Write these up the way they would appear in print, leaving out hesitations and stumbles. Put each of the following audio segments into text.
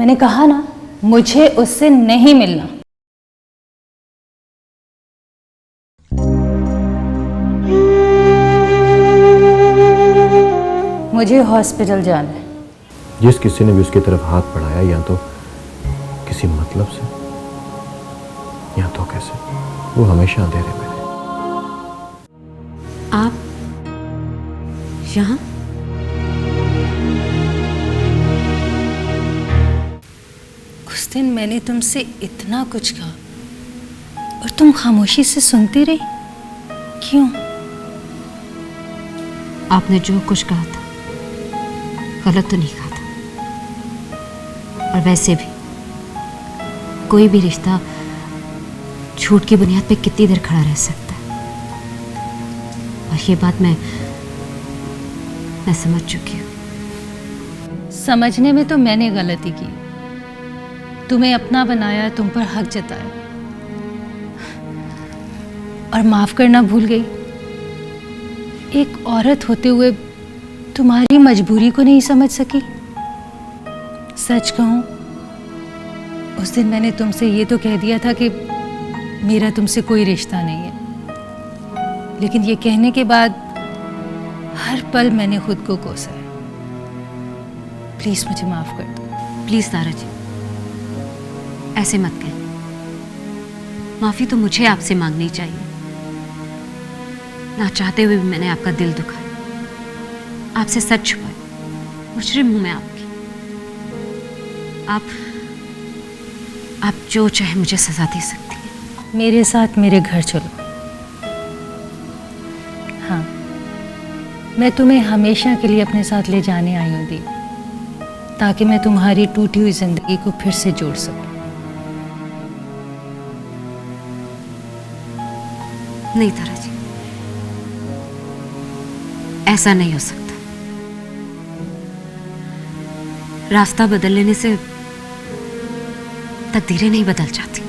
मैंने कहा ना, मुझे उससे नहीं मिलना। मुझे हॉस्पिटल जाना है। जिस किसी ने भी उसकी तरफ हाथ बढ़ाया, या तो किसी मतलब से या तो कैसे, वो हमेशा अंधेरे में रहे। आप यहाँ? उस दिन मैंने तुमसे इतना कुछ कहा और तुम खामोशी से सुनती रही, क्यों? आपने जो कुछ कहा था गलत तो नहीं कहा था, और वैसे भी कोई भी रिश्ता झूठ की बुनियाद पे कितनी देर खड़ा रह सकता है, और ये बात मैं समझ चुकी हूँ। समझने में तो मैंने गलती की, तुम्हें अपना बनाया, तुम पर हक जताया और माफ करना भूल गई। एक औरत होते हुए तुम्हारी मजबूरी को नहीं समझ सकी। सच कहूं, उस दिन मैंने तुमसे ये तो कह दिया था कि मेरा तुमसे कोई रिश्ता नहीं है, लेकिन ये कहने के बाद हर पल मैंने खुद को कोसा है। प्लीज मुझे माफ कर दो। प्लीज तारा जी, ऐसे मत कहें। माफी तो मुझे आपसे मांगनी चाहिए। ना चाहते हुए भी मैंने आपका दिल दुखाया, आपसे सच छुपाया। मुजरिम हूं मैं आपकी। आप जो चाहे मुझे सजा दे सकती हैं। मेरे साथ मेरे घर चलो। हाँ, मैं तुम्हें हमेशा के लिए अपने साथ ले जाने आई हूँ दी, ताकि मैं तुम्हारी टूटी हुई जिंदगी को फिर से जोड़ सकूं। नहीं तारा जी, ऐसा नहीं हो सकता। रास्ता बदल लेने से तकदीरें नहीं बदल जाती,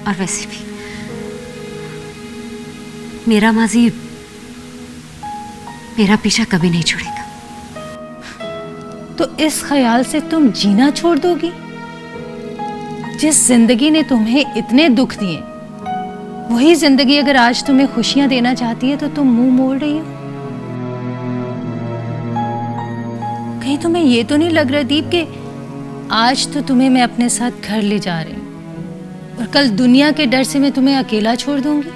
और वैसे भी मेरा माजी मेरा पीछा कभी नहीं छोड़ेगा। तो इस ख्याल से तुम जीना छोड़ दोगी? जिस जिंदगी ने तुम्हें इतने दुख दिए, वही जिंदगी अगर आज तुम्हें खुशियां देना चाहती है तो तुम मुंह मोड़ रही हो। कहीं तुम्हें ये तो नहीं लग रहा दीप कि आज तो तुम्हें मैं अपने साथ घर ले जा रही हूं और कल दुनिया के डर से मैं तुम्हें अकेला छोड़ दूंगी?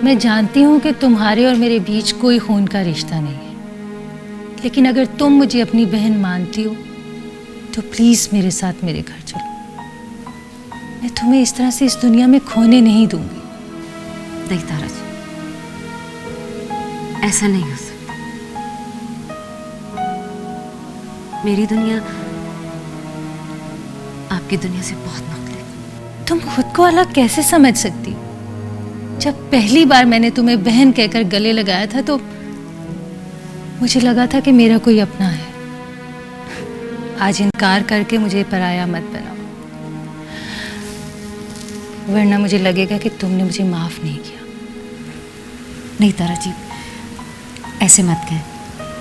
मैं जानती हूं कि तुम्हारे और मेरे बीच कोई खून का रिश्ता नहीं है, लेकिन अगर तुम मुझे अपनी बहन मानती हो तो प्लीज मेरे साथ मेरे घर चलो। मैं तुम्हें इस तरह से इस दुनिया में खोने नहीं दूंगी। नहीं तारा जी, ऐसा नहीं हो सकता। मेरी दुनिया आपकी दुनिया से बहुत मुख्तलिफ। तुम खुद को अलग कैसे समझ सकती हो? जब पहली बार मैंने तुम्हें बहन कहकर गले लगाया था तो मुझे लगा था कि मेरा कोई अपना है। आज इनकार करके मुझे पराया मत बनाओ, वरना मुझे लगेगा कि तुमने मुझे माफ नहीं किया। नहीं तारा जी, ऐसे मत कहें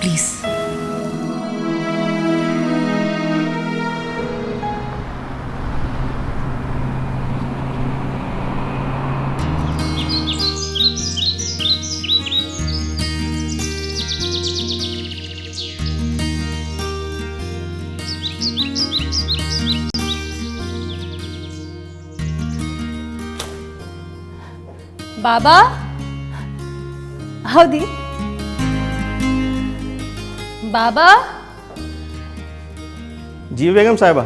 प्लीज। बाबा, आओ दी। बाबा, जी बेगम साहिबा।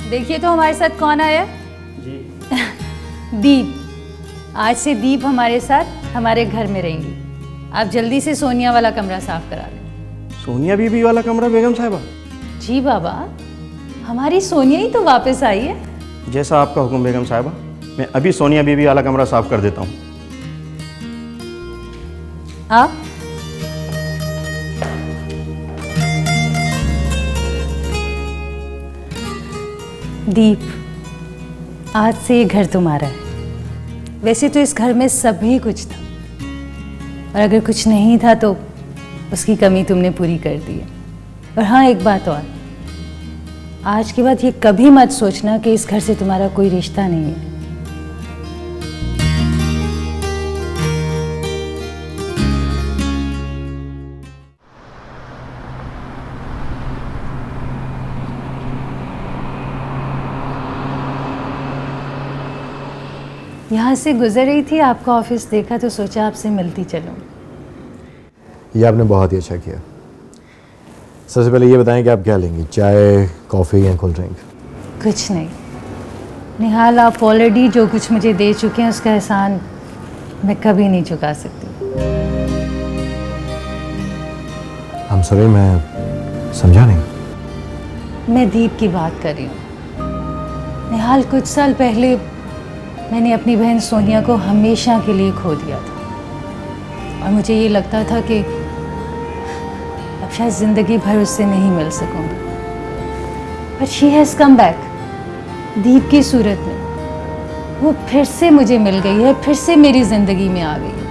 देखिए तो हमारे साथ कौन आया है? जी। दीप। आज से दीप हमारे साथ हमारे घर में रहेंगी। आप जल्दी से सोनिया वाला कमरा साफ करा दें। सोनिया बीबी वाला कमरा बेगम साहिबा? जी बाबा, हमारी सोनिया ही तो वापस आई है। जैसा आपका हुक्म बेगम साहिबा। मैं अभी सोनिया बीबी वाला कमरा साफ कर देता हूँ। आप दीप, आज से ये घर तुम्हारा है। वैसे तो इस घर में सभी कुछ था, और अगर कुछ नहीं था तो उसकी कमी तुमने पूरी कर दी है। और हाँ, एक बात और, आज के बाद ये कभी मत सोचना कि इस घर से तुम्हारा कोई रिश्ता नहीं है। यहाँ से गुजर रही थी, आपका ऑफिस देखा तो सोचा आपसे मिलती चलूं। ये आपने बहुत ही अच्छा किया। सबसे पहले ये बताएं कि आप क्या लेंगी, चाय, कॉफ़ी या कोल्ड ड्रिंक? कुछ नहीं निहाल, आप ऑलरेडी जो कुछ मुझे दे चुके हैं उसका एहसान मैं कभी नहीं चुका सकती। हम सॉरी, मैं समझा नहीं। मैं दीप की बात कर रही हूँ। निहाल, कुछ साल पहले मैंने अपनी बहन सोनिया को हमेशा के लिए खो दिया था और मुझे ये लगता था कि अब शायद ज़िंदगी भर उससे नहीं मिल सकूंगी। But she has come back. Deep की सूरत में वो फिर से मुझे मिल गई है, फिर से मेरी ज़िंदगी में आ गई है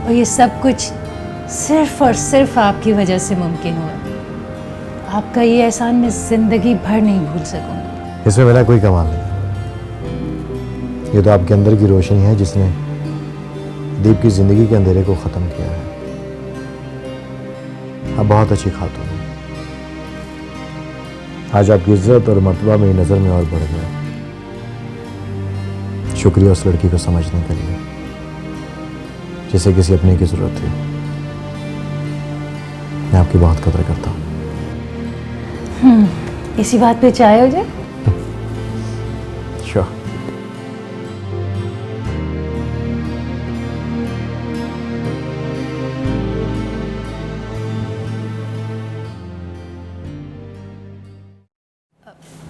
और ये सब कुछ सिर्फ और सिर्फ आपकी वजह से मुमकिन हुआ। आपका ये एहसान मैं ज़िंदगी भर नहीं भूल सकूंगी। इसमें मेरा कोई कमाल नहीं। ये तो आपके अंदर की रोशनी है जिसने दीप की जिंदगी के अंधेरे को ख़त्म किया है। आप बहुत अच्छी खातून हैं। आज आपकी इज्जत और मर्तबा मेरी नज़र में और बढ़ गया। शुक्रिया उस लड़की को समझने के लिए जिसे किसी अपने की ज़रूरत थी। मैं आपकी बहुत कदर करता हूँ। इसी बात पे चाय हो जाए? श्योर।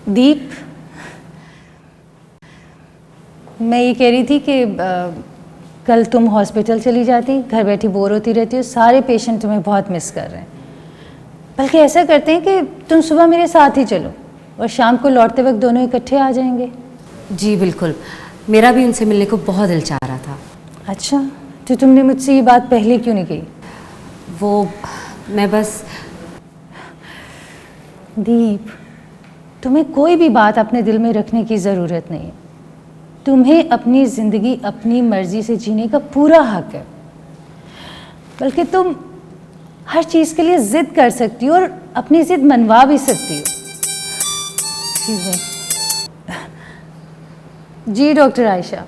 दीप, मैं ये कह रही थी कि कल तुम हॉस्पिटल चली जाती, घर बैठी बोर होती रहती हो, सारे पेशेंट तुम्हें बहुत मिस कर रहे हैं। बल्कि ऐसा करते हैं कि तुम सुबह मेरे साथ ही चलो और शाम को लौटते वक्त दोनों इकट्ठे आ जाएंगे। जी बिल्कुल, मेरा भी उनसे मिलने को बहुत दिल चाह रहा था। अच्छा, तो तुमने मुझसे ये बात पहले क्यों नहीं कही? वो मैं बस दीप, तुम्हें कोई भी बात अपने दिल में रखने की ज़रूरत नहीं है। तुम्हें अपनी ज़िंदगी अपनी मर्ज़ी से जीने का पूरा हक है। बल्कि तुम हर चीज़ के लिए ज़िद कर सकती हो और अपनी ज़िद मनवा भी सकती हो। Excuse me। जी डॉक्टर आयशा,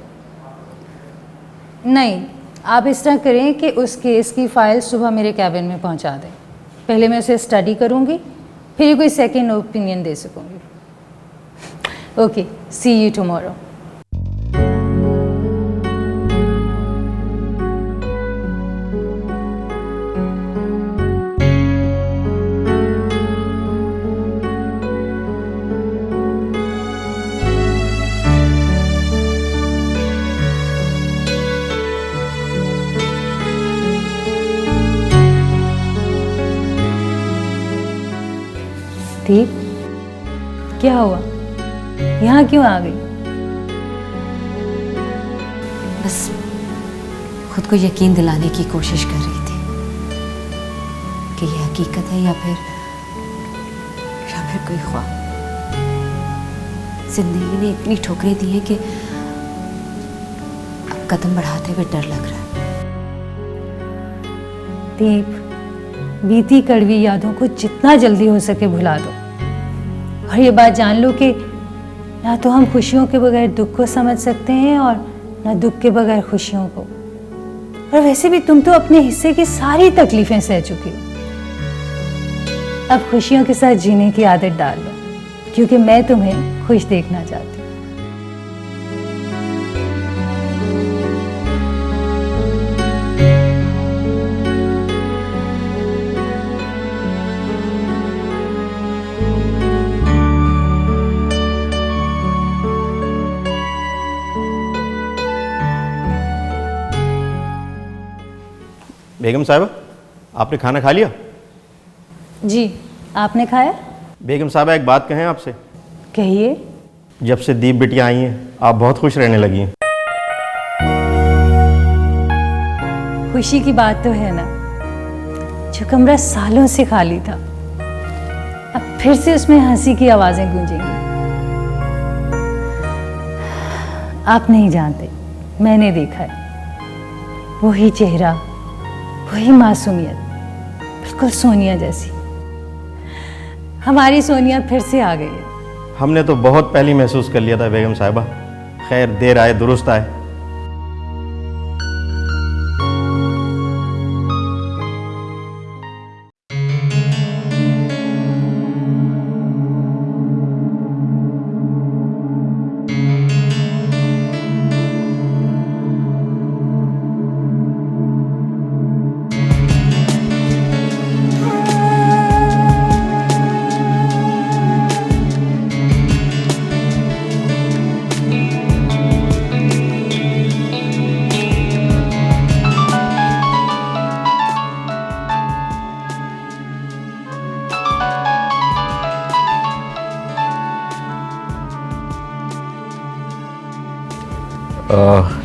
नहीं, आप इस तरह करें कि उस केस की फ़ाइल सुबह मेरे कैबिन में पहुंचा दें। पहले मैं उसे स्टडी करूंगी, फिर कोई सेकंड ओपिनियन दे सकूंगी। Okay, see you tomorrow. Deep, क्या हुआ? यहाँ क्यों आ गई? बस खुद को यकीन दिलाने की कोशिश कर रही थी कि ये हकीकत है या फिर कोई ख्वाब। जिंदगी ने इतनी ठोकरें दी हैं कि अब कदम बढ़ाते हुए डर लग रहा है। दीप, बीती कड़वी यादों को जितना जल्दी हो सके भुला दो और ये बात जान लो कि ना तो हम खुशियों के बगैर दुख को समझ सकते हैं और ना दुख के बगैर खुशियों को। और वैसे भी तुम तो अपने हिस्से की सारी तकलीफें सह चुकी हो। अब खुशियों के साथ जीने की आदत डाल लो, क्योंकि मैं तुम्हें खुश देखना चाहती हूँ। बेगम साहिबा, आपने खाना खा लिया? जी, आपने खाया? बेगम साहिबा, एक बात कहें आपसे। कहिए। जब से दीप बिटिया आई हैं, आप बहुत खुश रहने लगी हैं। खुशी की बात तो है ना, जो कमरा सालों से खाली था अब फिर से उसमें हंसी की आवाजें गूंजेंगी। आप नहीं जानते, मैंने देखा है, वही चेहरा, वही मासूमियत, बिल्कुल सोनिया जैसी। हमारी सोनिया फिर से आ गई है। हमने तो बहुत पहले ही महसूस कर लिया था बेगम साहिबा। खैर, देर आए दुरुस्त आए।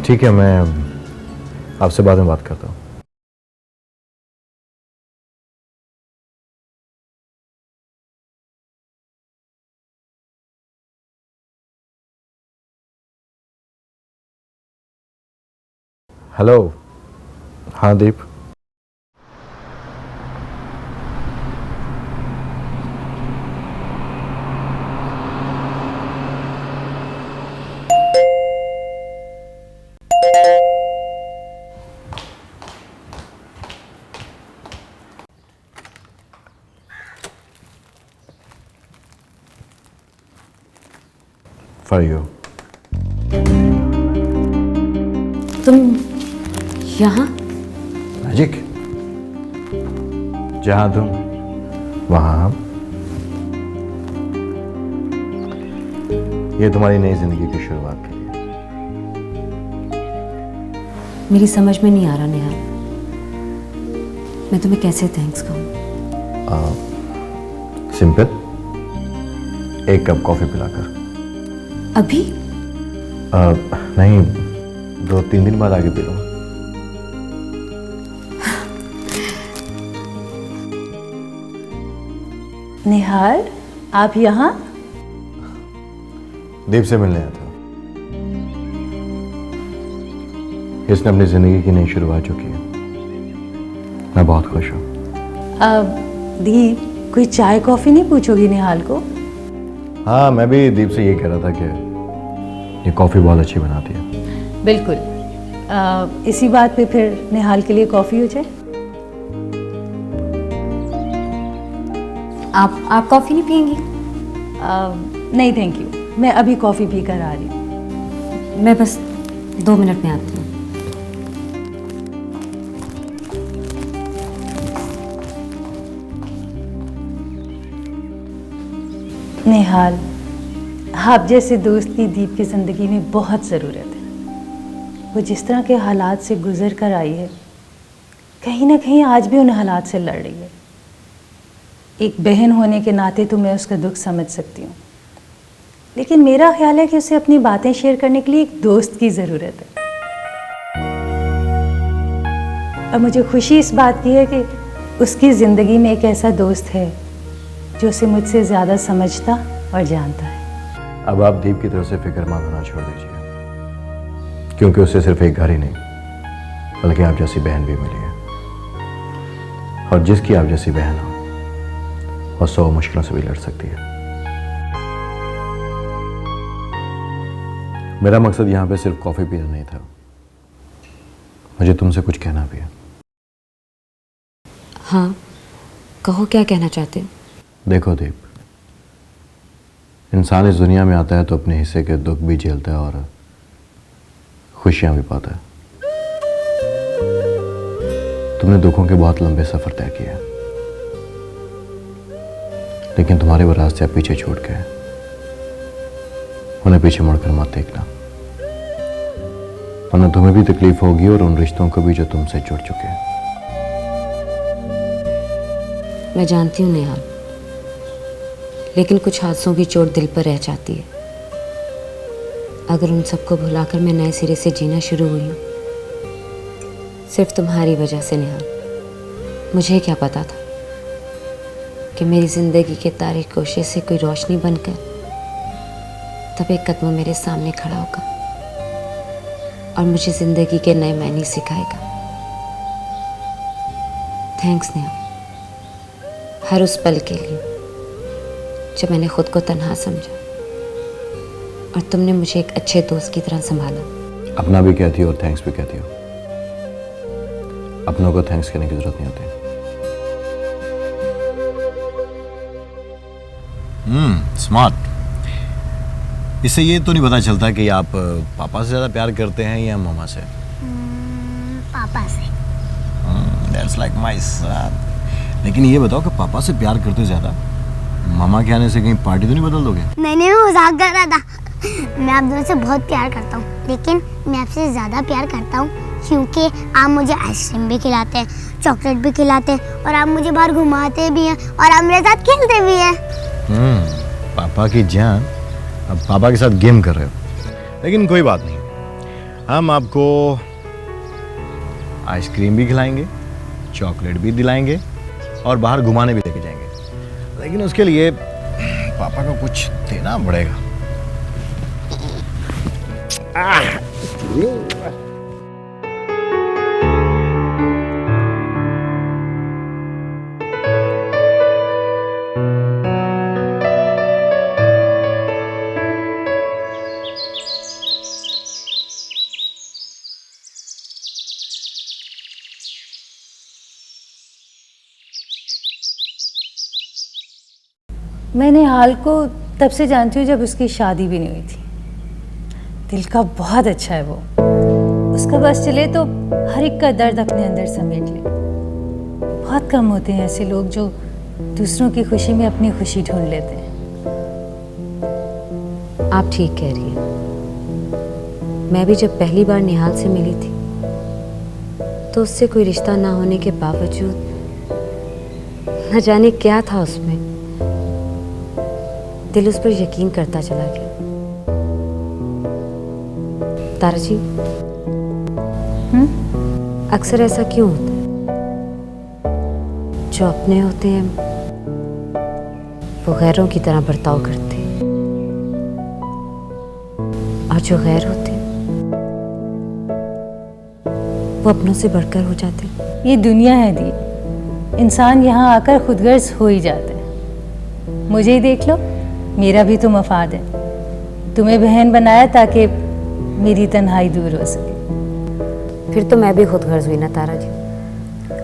ठीक है, मैं आपसे बाद में बात करता हूँ। हेलो। हाँ दीप। For you. तुम यहाँ? मैजिक। जहां तुम वहां हम। ये तुम्हारी नई जिंदगी की शुरुआत के लिए। मेरी समझ में नहीं आ रहा नेहा, मैं तुम्हें कैसे थैंक्स कहूँ। सिंपल, एक कप कॉफी पिलाकर। अभी? नहीं, 2-3 दिन बाद आगे पी लूंगा। निहाल, आप यहाँ? दीप से मिलने आया था। इसने अपनी जिंदगी की नई शुरुआत जो की है, मैं बहुत खुश हूँ। दीप, कोई चाय कॉफी नहीं पूछोगी निहाल को? हाँ, मैं भी दीप से ये कह रहा था कि ये कॉफी बहुत अच्छी बनाती है। बिल्कुल। इसी बात पे फिर निहाल के लिए कॉफी हो जाए। आप कॉफी नहीं पियेंगी? नहीं थैंक यू, मैं अभी कॉफी पी कर आ रही हूँ। मैं बस 2 मिनट में आती हूँ। निहाल, आप जैसे दोस्त की दीप की जिंदगी में बहुत ज़रूरत है। वो जिस तरह के हालात से गुजर कर आई है, कहीं ना कहीं आज भी उन हालात से लड़ रही है। एक बहन होने के नाते तो मैं उसका दुख समझ सकती हूँ, लेकिन मेरा ख्याल है कि उसे अपनी बातें शेयर करने के लिए एक दोस्त की ज़रूरत है। और मुझे खुशी इस बात की है कि उसकी ज़िंदगी में एक ऐसा दोस्त है जो उसे मुझसे ज़्यादा समझता और जानता है। अब आप दीप की तरफ से फिक्रमंद होना छोड़ दीजिए, क्योंकि उसे सिर्फ एक घर ही नहीं, बल्कि आप जैसी बहन भी मिली है। और जिसकी आप जैसी बहन हो, वो 100 मुश्किलों से भी लड़ सकती है। मेरा मकसद यहां पे सिर्फ कॉफी पीना नहीं था, मुझे तुमसे कुछ कहना भी है। हाँ, कहो, क्या कहना चाहते हो? देखो दीप, इंसान इस दुनिया में आता है तो अपने हिस्से के दुख भी झेलता है और खुशियां भी पाता है। तुमने दुखों के बहुत लंबे सफर तय किए, लेकिन तुम्हारे वो रास्ते अब पीछे छूट गए। उन्हें पीछे मुड़कर मत देखना, वरना तुम्हें भी तकलीफ होगी और उन रिश्तों को भी जो तुमसे जुड़ चुके हैं। मैं जानती हूँ नेहा, लेकिन कुछ हादसों की चोट दिल पर रह जाती है। अगर उन सबको भुलाकर मैं नए सिरे से जीना शुरू हुई हूँ, सिर्फ तुम्हारी वजह से नेहा। मुझे क्या पता था कि मेरी ज़िंदगी के तारीक कोशे से कोई रोशनी बनकर तब एक कदम मेरे सामने खड़ा होगा और मुझे ज़िंदगी के नए मायने सिखाएगा। थैंक्स नेहा, हर उस पल के लिए जब मैंने खुद को तन्हा समझा और तुमने मुझे एक अच्छे दोस्त की तरह संभाला। अपना भी कहती हो और थैंक्स भी कहती हो। अपनों को थैंक्स कहने की जरूरत नहीं होती। स्मार्ट। इससे ये तो नहीं पता चलता कि आप पापा से ज़्यादा प्यार करते हैं या मम्मा से। पापा से। That's like my son. लेकिन ये बताओ कि पापा से प्यार करते ज़्यादा मामा के आने से कहीं पार्टी तो नहीं बदल दोगे? नहीं, मैं मजाक कर रहा था। मैं आप दोनों से बहुत प्यार करता हूँ, लेकिन मैं आपसे ज़्यादा प्यार करता हूँ क्योंकि आप मुझे आइसक्रीम भी खिलाते हैं, चॉकलेट भी खिलाते हैं और आप मुझे बाहर घुमाते भी हैं और आप मेरे साथ खेलते भी हैं। पापा की जान, अब पापा के साथ गेम कर रहे हो। लेकिन कोई बात नहीं, हम आपको आइसक्रीम भी खिलाएंगे, चॉकलेट भी दिलाएंगे और बाहर घुमाने भी लेके जाएंगे। लेकिन उसके लिए पापा को कुछ देना पड़ेगा। मैंने हाल को तब से जानती हूँ जब उसकी शादी भी नहीं हुई थी। दिल का बहुत अच्छा है वो। उसका बस चले तो हर एक का दर्द अपने अंदर समेट ले। बहुत कम होते हैं ऐसे लोग जो दूसरों की खुशी में अपनी खुशी ढूंढ लेते हैं। आप ठीक कह रही हैं। मैं भी जब पहली बार निहाल से मिली थी तो उससे कोई रिश्ता ना होने के बावजूद न जाने क्या था उसमें, दिल उस पर यकीन करता चला गया। तारा जी, अक्सर ऐसा क्यों होता है? जो अपने होते हैं वो गैरों की तरह बर्ताव करते हैं और जो गैर होते हैं वो अपनों से बढ़कर हो जाते हैं। ये दुनिया है दी, इंसान यहाँ आकर खुदगर्ज हो ही जाता है। मुझे ही देख लो, मेरा भी तो मफाद है। तुम्हें बहन बनाया ताकि मेरी तन्हाई दूर हो सके। फिर तो मैं भी खुद गर्ज हुई ना तारा जी।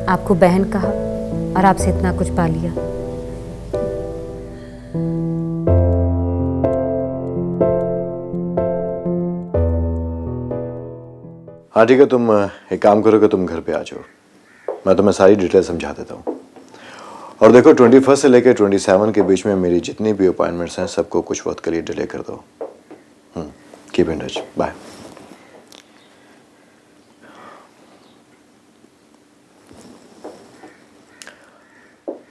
आपको बहन कहा और आपसे इतना कुछ पा लिया। हाँ ठीक है, तुम एक काम करो कि तुम घर पे आ जाओ, मैं तुम्हें सारी डिटेल समझा देता हूँ। और देखो 21 से लेकर 27 के बीच में मेरी जितनी भी अपॉइंटमेंट्स हैं सबको कुछ वक्त के लिए डिले कर दो। Keep in touch, bye.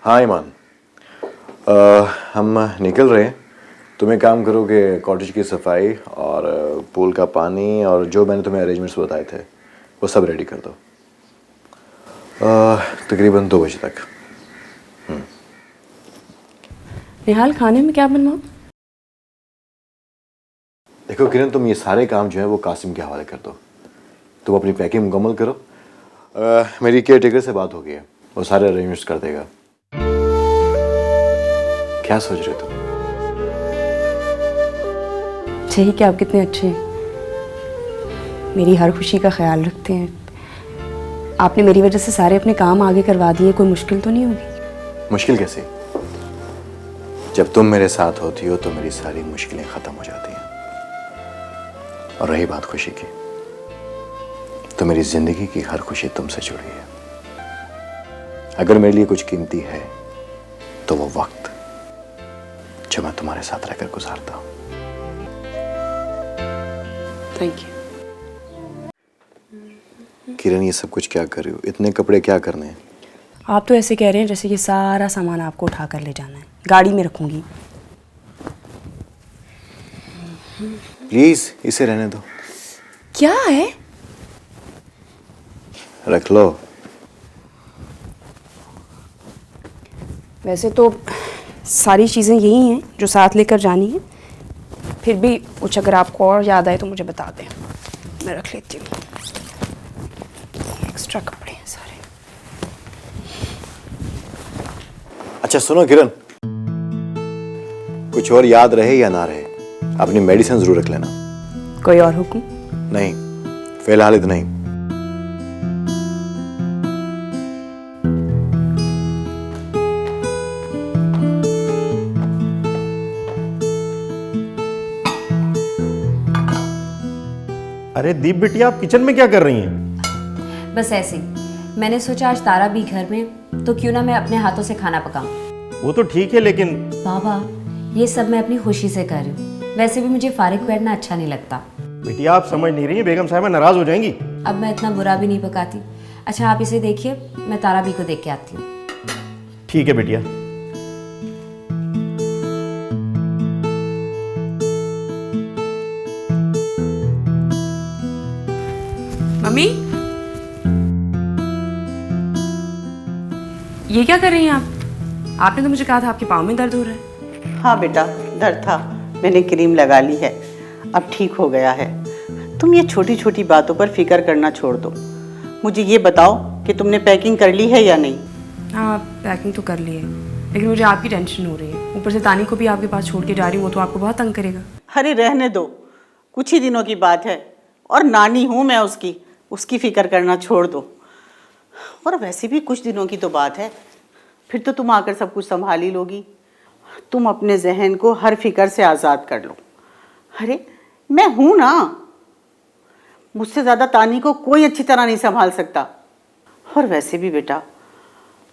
हाँ ईमान, हम निकल रहे हैं। तुम एक काम करो कि कॉटेज की सफाई और पूल का पानी और जो मैंने तुम्हें अरेंजमेंट्स बताए थे वो सब रेडी कर दो। तकरीबन 2 बजे तक। निहाल, खाने में क्या बनवाऊं? देखो किरण, तुम ये सारे काम जो है वो कासिम के हवाले कर दो। तुम अपनी पैकिंग मुकम्मल करो। मेरी केयर टेकर से बात हो गई है, वो सारे अरेंजमेंट्स कर देगा। क्या सोच रहे तुम? यही कि आप कितने अच्छे हैं, मेरी हर खुशी का ख्याल रखते हैं। आपने मेरी वजह से सारे अपने काम आगे करवा दिए, कोई मुश्किल तो नहीं होगी? मुश्किल कैसे? जब तुम मेरे साथ होती हो तो मेरी सारी मुश्किलें खत्म हो जाती हैं। और रही बात खुशी की, तो मेरी जिंदगी की हर खुशी तुमसे जुड़ी है। अगर मेरे लिए कुछ कीमती है तो वो वक्त जो मैं तुम्हारे साथ रहकर गुजारता हूं। Thank you. किरण, ये सब कुछ क्या कर रही हो? इतने कपड़े क्या करने हैं? आप तो ऐसे कह रहे हैं जैसे ये सारा सामान आपको उठा कर ले जाना है। गाड़ी में रखूंगी। प्लीज इसे रहने दो। क्या है? रख लो। वैसे तो सारी चीज़ें यही हैं जो साथ लेकर जानी है, फिर भी कुछ अगर आपको और याद आए तो मुझे बता दें, मैं रख लेती हूँ। एक्स्ट्रा कपड़े हैं सारे। अच्छा सुनो किरण, कुछ और याद रहे या ना रहे, अपनी मेडिसिन जरूर रख लेना। कोई और हुक्म? नहीं, फिलहाल इतना ही। अरे दीप बिटिया, आप किचन में क्या कर रही हैं? बस ऐसे ही मैंने सोचा आज तारा भी घर में, तो क्यों ना मैं अपने हाथों से खाना पकाऊं। वो तो ठीक है, लेकिन बाबा ये सब मैं अपनी खुशी से कर रही हूँ। वैसे भी मुझे फारिग बैठना अच्छा नहीं लगता। बिटिया आप समझ नहीं रही, बेगम साहिबा नाराज हो जाएंगी। अब मैं इतना बुरा भी नहीं पकाती। अच्छा आप इसे देखिए, मैं तारा भी को देख के आती हूँ। ठीक है बिटिया। मम्मी, ये क्या कर रही हैं आप? आपने तो मुझे कहा था आपके पाँव में दर्द हो रहा है। हाँ बेटा, दर्द था, मैंने क्रीम लगा ली है, अब ठीक हो गया है। तुम ये छोटी छोटी बातों पर फिक्र करना छोड़ दो। मुझे ये बताओ कि तुमने पैकिंग कर ली है या नहीं? हाँ पैकिंग तो कर ली है, लेकिन मुझे आपकी टेंशन हो रही है। ऊपर से तानी को भी आपके पास छोड़ के जा रही हूँ, वो तो आपको बहुत तंग करेगा। अरे रहने दो, कुछ ही दिनों की बात है, और नानी हूँ मैं उसकी फिक्र करना छोड़ दो। और वैसे भी कुछ दिनों की तो बात है, फिर तो तुम आकर सब कुछ संभाल ही लोगी। तुम अपने जहन को हर फिक्र से आज़ाद कर लो। अरे मैं हूँ ना, मुझसे ज़्यादा तानी को कोई अच्छी तरह नहीं संभाल सकता। और वैसे भी बेटा,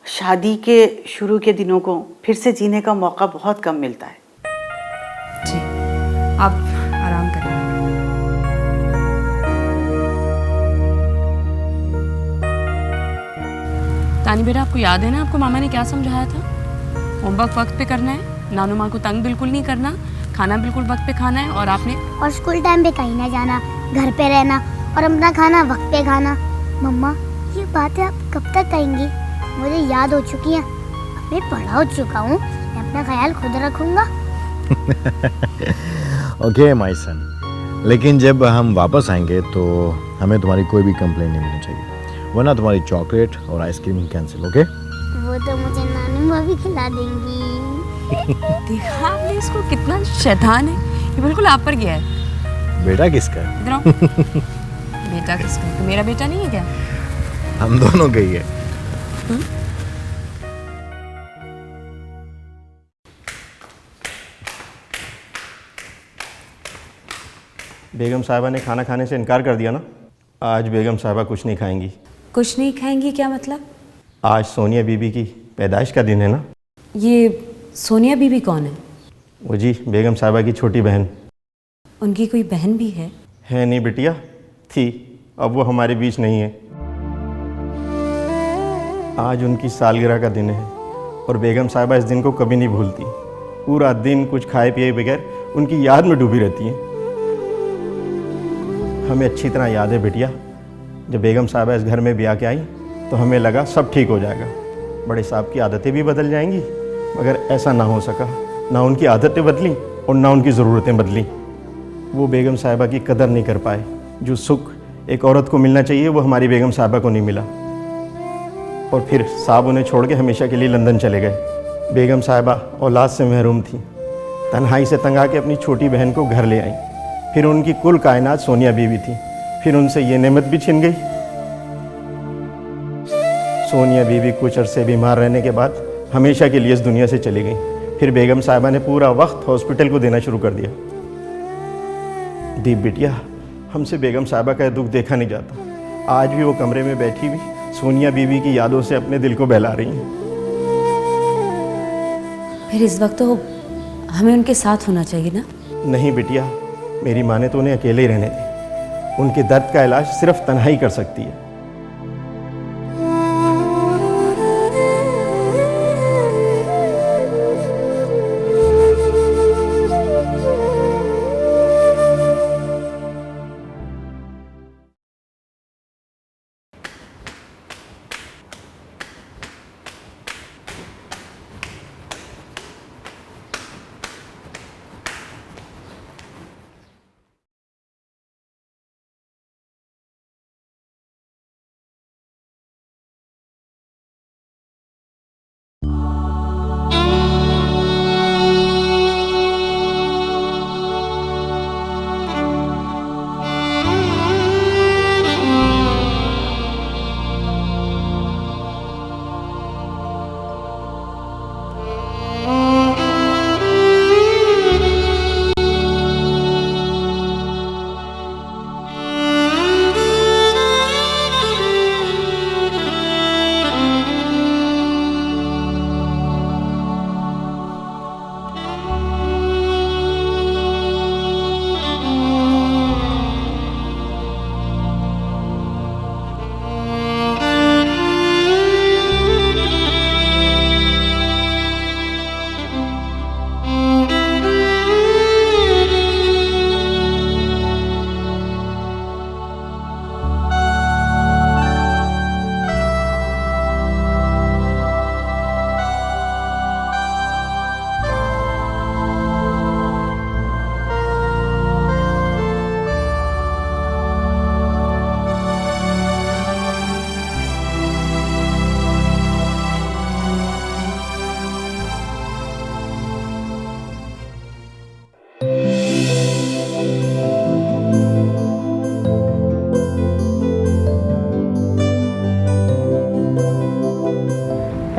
शादी के शुरू के दिनों को फिर से जीने का मौका बहुत कम मिलता है। जी आप आराम करें। तानी बेटा, आपको याद है ना आपको मामा ने क्या समझाया था? होमवर्क वक्त पे करना है, नानू माँ को तंग बिल्कुल नहीं करना, खाना बिल्कुल वक्त पे खाना है, और आपने और स्कूल टाइम पे कहीं ना जाना, घर पे रहना और अपना खाना वक्त पे खाना। मम्मा ये बातें आप कब तक कहेंगी? मुझे याद हो चुकी हैं, अब मैं बड़ा हो चुका हूँ, मैं अपना ख्याल खुद रखूँगा। ओके माय सन, लेकिन जब हम वापस आएंगे तो हमें तुम्हारी कोई भी कंप्लेंट नहीं मिलनी चाहिए, वरना तुम्हारी चॉकलेट और आइसक्रीम कैंसिल। ओके? वो तो मुझे नानी माँ भी खिला देंगी। देखा आपने इसको, कितना शैतान है ये, बिल्कुल आप पर गया है। बेटा किसका है? इधर आओ। बेटा किसका है? तो मेरा बेटा नहीं है क्या? हम दोनों का ही है। बेगम साहिबा ने खाना खाने से इनकार कर दिया ना। आज बेगम साहिबा कुछ नहीं खाएंगी। कुछ नहीं खाएंगी क्या मतलब? आज सोनिया बीबी की पैदाइश का दिन है ना। ये सोनिया बीबी कौन है? वो जी बेगम साहिबा की छोटी बहन। उनकी कोई बहन भी है? है नहीं बिटिया, थी, अब वो हमारे बीच नहीं है। आज उनकी सालगिरह का दिन है और बेगम साहिबा इस दिन को कभी नहीं भूलती। पूरा दिन कुछ खाए पिए बगैर उनकी याद में डूबी रहती हैं। हमें अच्छी तरह याद है बिटिया, जब बेगम साहिबा इस घर में ब्याह के आई तो हमें लगा सब ठीक हो जाएगा, बड़े साहब की आदतें भी बदल जाएंगी, मगर ऐसा ना हो सका। ना उनकी आदतें बदली और ना उनकी ज़रूरतें बदली। वो बेगम साहिबा की कदर नहीं कर पाए। जो सुख एक औरत को मिलना चाहिए वो हमारी बेगम साहिबा को नहीं मिला, और फिर साहब उन्हें छोड़ के हमेशा के लिए लंदन चले गए। बेगम साहिबा औलाद से महरूम थी, तन्हाई से तंग आके अपनी छोटी बहन को घर ले आई। फिर उनकी कुल कायनात सोनिया बीबी थी, फिर उनसे ये नेमत भी छिन गई। सोनिया बीबी कुछ अरसे बीमार रहने के बाद हमेशा के लिए इस दुनिया से चली गई। फिर बेगम साहिबा ने पूरा वक्त हॉस्पिटल को देना शुरू कर दिया। दीप बिटिया, हमसे बेगम साहिबा का दुख देखा नहीं जाता। आज भी वो कमरे में बैठी हुई सोनिया बीबी की यादों से अपने दिल को बहला रही हैं। फिर इस वक्त तो हमें उनके साथ होना चाहिए ना? नहीं बिटिया, मेरी माँ ने तो उन्हें अकेले ही रहने दी। उनके दर्द का इलाज सिर्फ तन्हाई कर सकती है।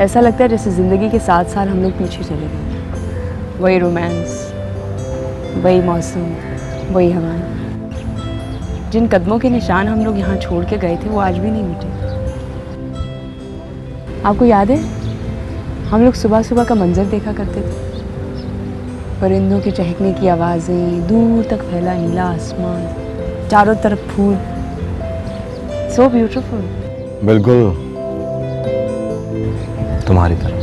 ऐसा लगता है जैसे ज़िंदगी के 7 साल हम लोग पीछे चले गए। वही रोमांस, वही मौसम, वही हवाएं। जिन कदमों के निशान हम लोग यहाँ छोड़ के गए थे वो आज भी नहीं मिटे। आपको याद है हम लोग सुबह सुबह का मंजर देखा करते थे, परिंदों के चहकने की आवाज़ें, दूर तक फैला नीला आसमान, चारों तरफ फूल, सो ब्यूटीफुल। बिल्कुल तुम्हारी तरह।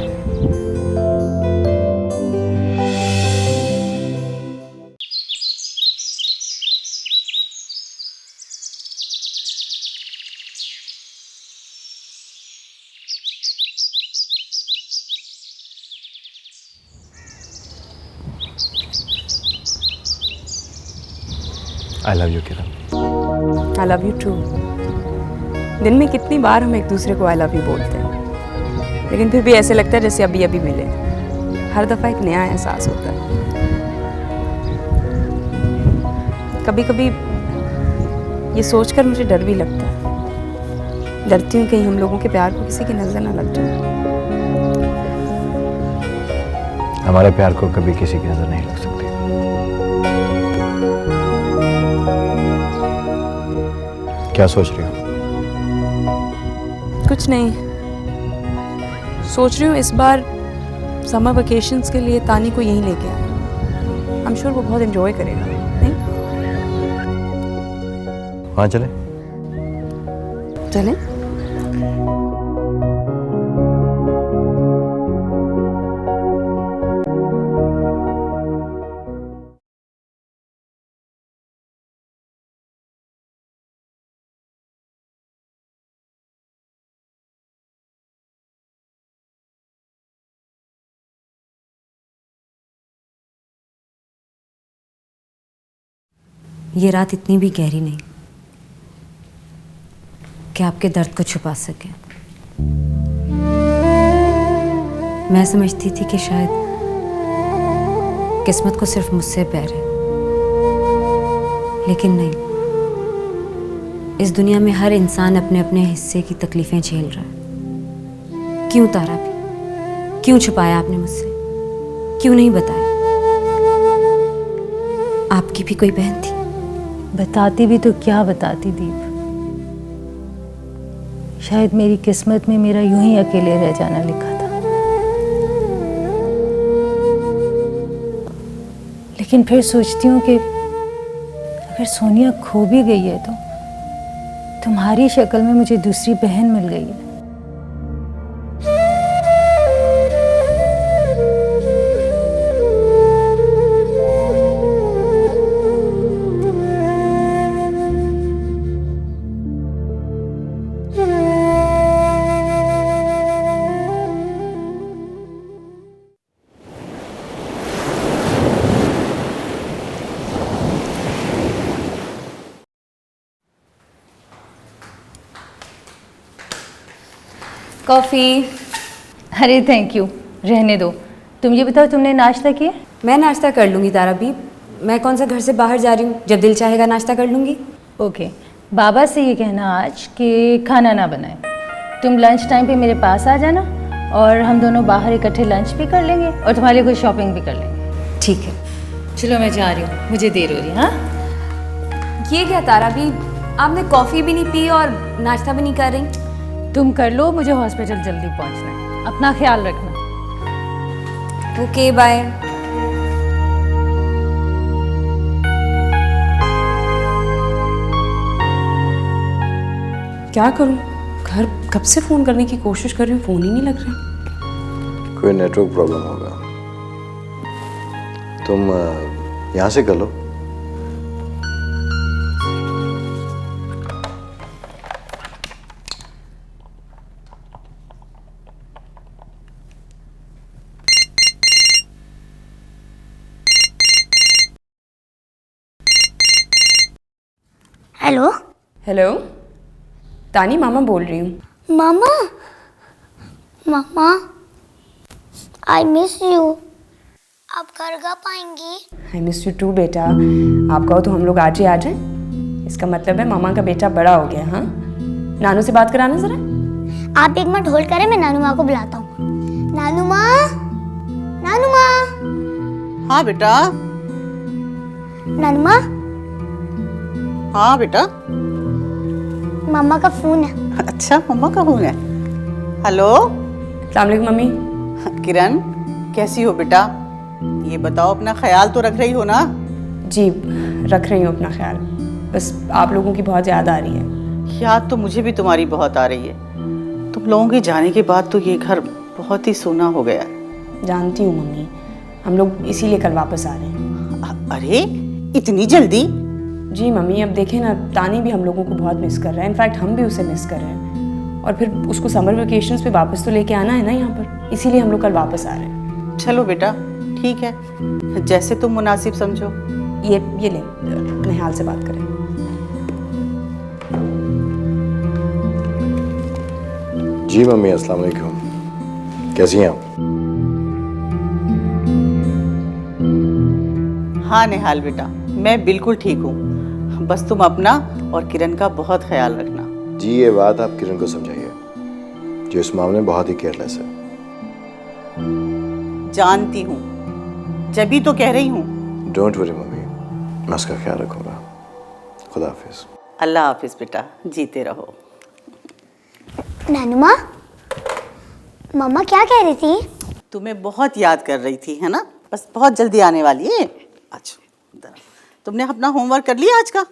I love you Kiran. I love you too. दिन में कितनी बार हम एक दूसरे को आई लव यू बोलते हैं, लेकिन फिर भी ऐसे लगता है जैसे अभी अभी मिले। हर दफ़ा एक नया एहसास होता है। कभी कभी ये सोचकर मुझे डर भी लगता है। डरती हूँ कहीं हम लोगों के प्यार को किसी की नज़र ना लग जाए। हमारे प्यार को कभी किसी की नजर नहीं लग सकती। क्या सोच रही हो? कुछ नहीं, सोच रही हूँ इस बार समर वेकेशंस के लिए तानी को यहीं लेके आए। आई एम श्योर वो बहुत एंजॉय करेगा। नहीं वहाँ चले? चलें? ये रात इतनी भी गहरी नहीं कि आपके दर्द को छुपा सके। मैं समझती थी कि शायद किस्मत को सिर्फ मुझसे प्यार है, लेकिन नहीं। इस दुनिया में हर इंसान अपने अपने हिस्से की तकलीफें झेल रहा है। क्यों तारा भी? क्यों छुपाया आपने मुझसे? क्यों नहीं बताया? आपकी भी कोई बहन थी। बताती भी तो क्या बताती दीप। शायद मेरी किस्मत में मेरा यूं ही अकेले रह जाना लिखा था। लेकिन फिर सोचती हूँ कि अगर सोनिया खो भी गई है तो तुम्हारी शक्ल में मुझे दूसरी बहन मिल गई है। कॉफ़ी। अरे थैंक यू, रहने दो। तुम ये बताओ तुमने नाश्ता किया? मैं नाश्ता कर लूँगी तारा भी। मैं कौन सा घर से बाहर जा रही हूँ, जब दिल चाहेगा नाश्ता कर लूँगी। ओके, बाबा से ये कहना आज कि खाना ना बनाए। तुम लंच टाइम पे मेरे पास आ जाना और हम दोनों बाहर इकट्ठे लंच भी कर लेंगे और तुम्हारे लिए कुछ शॉपिंग भी कर लेंगे। ठीक है। चलो मैं जा रही हूँ, मुझे देर हो रही है। हाँ ये क्या तारा भी, आपने कॉफ़ी भी नहीं पी और नाश्ता भी नहीं कर रही। तुम कर लो, मुझे हॉस्पिटल जल्दी पहुँचना है। अपना ख्याल रखना। Okay bye. क्या करूं? घर कब से फ़ोन करने की कोशिश कर रही हूँ, फ़ोन ही नहीं लग रहा। कोई नेटवर्क प्रॉब्लम होगा। तुम यहाँ से कर लो। हेलो हेलो, तानी मामा बोल रही हूँ। मामा। मामा आई मिस यू। आप घर कब आएंगी? आई मिस यू टू बेटा। आप कहो तो हम लोग आज ही आ जाएं। इसका मतलब है मामा का बेटा बड़ा हो गया। हाँ, नानू से बात कराना जरा। आप एक मिनट होल्ड करें, मैं नानू माँ को बुलाता हूँ। नानू माँ, नानू माँ, हाँ बेटा। नानू माँ, हाँ बेटा। मम्मा का फोन है। अच्छा, मम्मा का फोन है। हेलो अस्सलाम वालेकुम मम्मी। किरण, कैसी हो बेटा? ये बताओ, अपना ख्याल तो रख रही हो ना? जी रख रही हूँ अपना ख्याल, बस आप लोगों की बहुत याद आ रही है। याद तो मुझे भी तुम्हारी बहुत आ रही है। तुम लोगों के जाने के बाद तो ये घर बहुत ही सूना हो गया है। जानती हूँ मम्मी, हम लोग इसीलिए कल वापस आ रहे हैं। अरे इतनी जल्दी? जी मम्मी, अब देखें ना, तानी भी हम लोगों को बहुत मिस कर रहा है, इनफैक्ट हम भी उसे मिस कर रहे हैं। और फिर उसको समर वेकेशंस पे वापस तो लेके आना है ना यहाँ पर, इसीलिए हम लोग कल वापस आ रहे हैं। चलो बेटा, ठीक है, जैसे तुम मुनासिब समझो। ये ले, निहाल से बात करें। जी मम्मी, अस्सलाम वालेकुम। कैसी हैं आप? हाँ निहाल बेटा, मैं बिल्कुल ठीक हूँ। बस तुम अपना और किरण का बहुत ख्याल रखना। जी ये बात आप किरण को समझाइए, जो इस मामले में बहुत ही केयरलेस है। जानती हूँ, जब तो कह रही हूँ। डोंट वरी मम्मी, मैं उसका ख्याल रखूंगा। खुदा हाफिज। अल्लाह हाफिज बेटा, जीते रहो। नानू माँ, मम्मा क्या कह रही थी? तुम्हें बहुत याद कर रही थी, है ना? बस बहुत जल्दी आने वाली है। अच्छा, इधर आओ। तुमने अपना होमवर्क कर लिया आज का?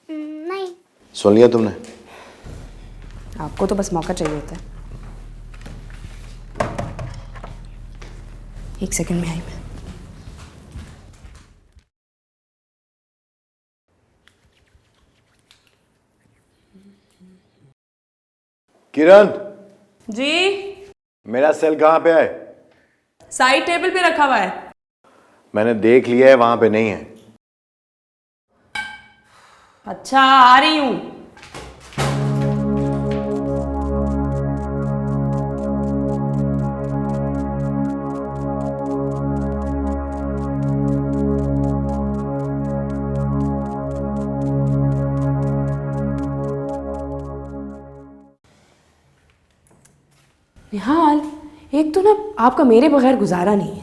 नहीं। सुन लिया तुमने? आपको तो बस मौका चाहिए होता है। एक सेकंड में आई मैं। किरण, जी मेरा सेल कहाँ पे है? साइड टेबल पे रखा हुआ है। मैंने देख लिया है, वहां पे नहीं है। अच्छा, आ रही हूँ। निहाल, एक तो ना आपका मेरे बगैर गुजारा नहीं है।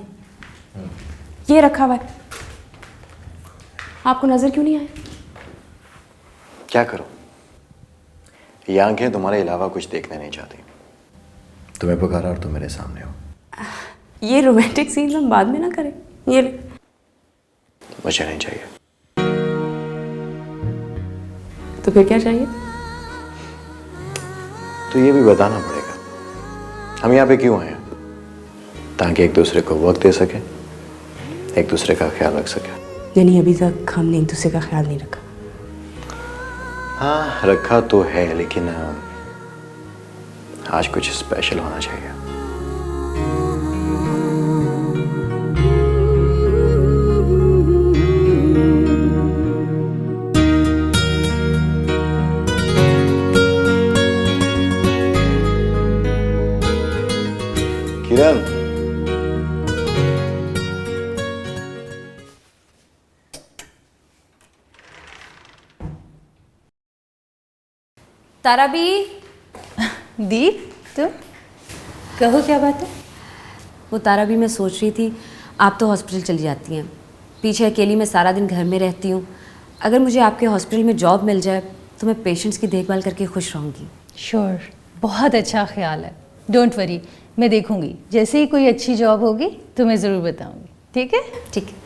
ये रखा हुआ है, आपको नजर क्यों नहीं आया? क्या करूं? ये आंखें तुम्हारे अलावा कुछ देखना नहीं चाहती। तुम्हें पुकारा और तुम मेरे सामने हो। ये रोमांटिक सीन हम बाद में ना करें। ये ले। मुझे नहीं चाहिए। तो फिर क्या चाहिए? तो ये भी बताना पड़ेगा, हम यहाँ पे क्यों आए हैं? ताकि एक दूसरे को वक्त दे सके, एक दूसरे का ख्याल रख सके। यानी अभी तक हमने एक दूसरे का ख्याल नहीं रखा? हाँ रखा तो है, लेकिन आज कुछ स्पेशल होना चाहिए। किरण, ताराबी, दीप, तुम कहो क्या बात है? वो ताराबी, मैं सोच रही थी आप तो हॉस्पिटल चली जाती हैं, पीछे अकेली मैं सारा दिन घर में रहती हूँ। अगर मुझे आपके हॉस्पिटल में जॉब मिल जाए तो मैं पेशेंट्स की देखभाल करके खुश रहूँगी। श्योर, बहुत अच्छा ख्याल है। डोंट वरी, मैं देखूंगी, जैसे ही कोई अच्छी जॉब होगी तो मैं ज़रूर बताऊंगी। ठीक है? ठीक है।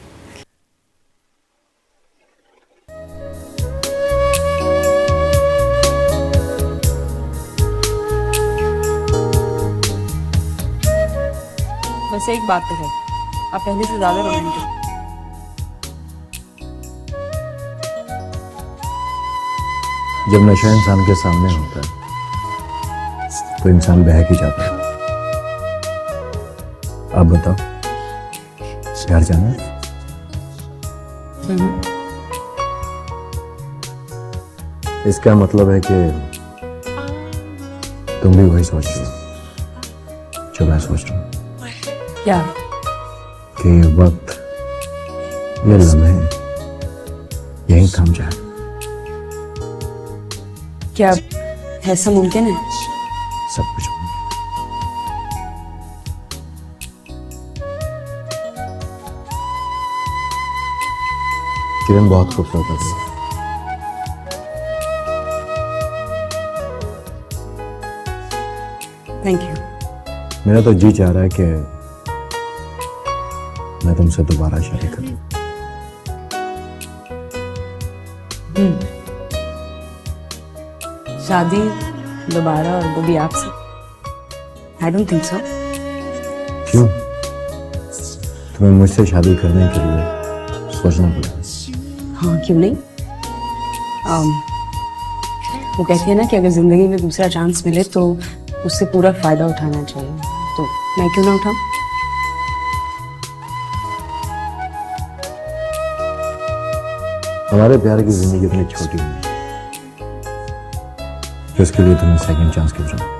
वैसे एक बात तो है, आप पहले से ज्यादा रोमांटिक। जब नशा इंसान के सामने होता है तो इंसान बहक ही जाता है। अब बताओ, घर जाना है? इसका मतलब है कि तुम भी वही सोच रही हो जो मैं सोच रहा हूँ, क्या? कि ये वक्त, ये लम्हे यहीं थम जाए। क्या ऐसा मुमकिन है? सब कुछ किरण बहुत खूबसूरत लग रही है। Thank you. मेरा तो जी चाह रहा है कि मैं तुमसे दोबारा शादी करूं। शादी दोबारा, और वो भी आपसे? I don't think so. क्यों? तुम्हें मुझसे शादी करने के लिए सोचना पड़ेगा। हाँ, क्यों नहीं। वो कहती है ना कि अगर जिंदगी में दूसरा चांस मिले तो उससे पूरा फायदा उठाना चाहिए, तो मैं क्यों ना उठाऊं? हमारे प्यार की जिंदगी इतनी छोटी है, इसके लिए तुम्हें सेकंड चांस क्यों चाहिए?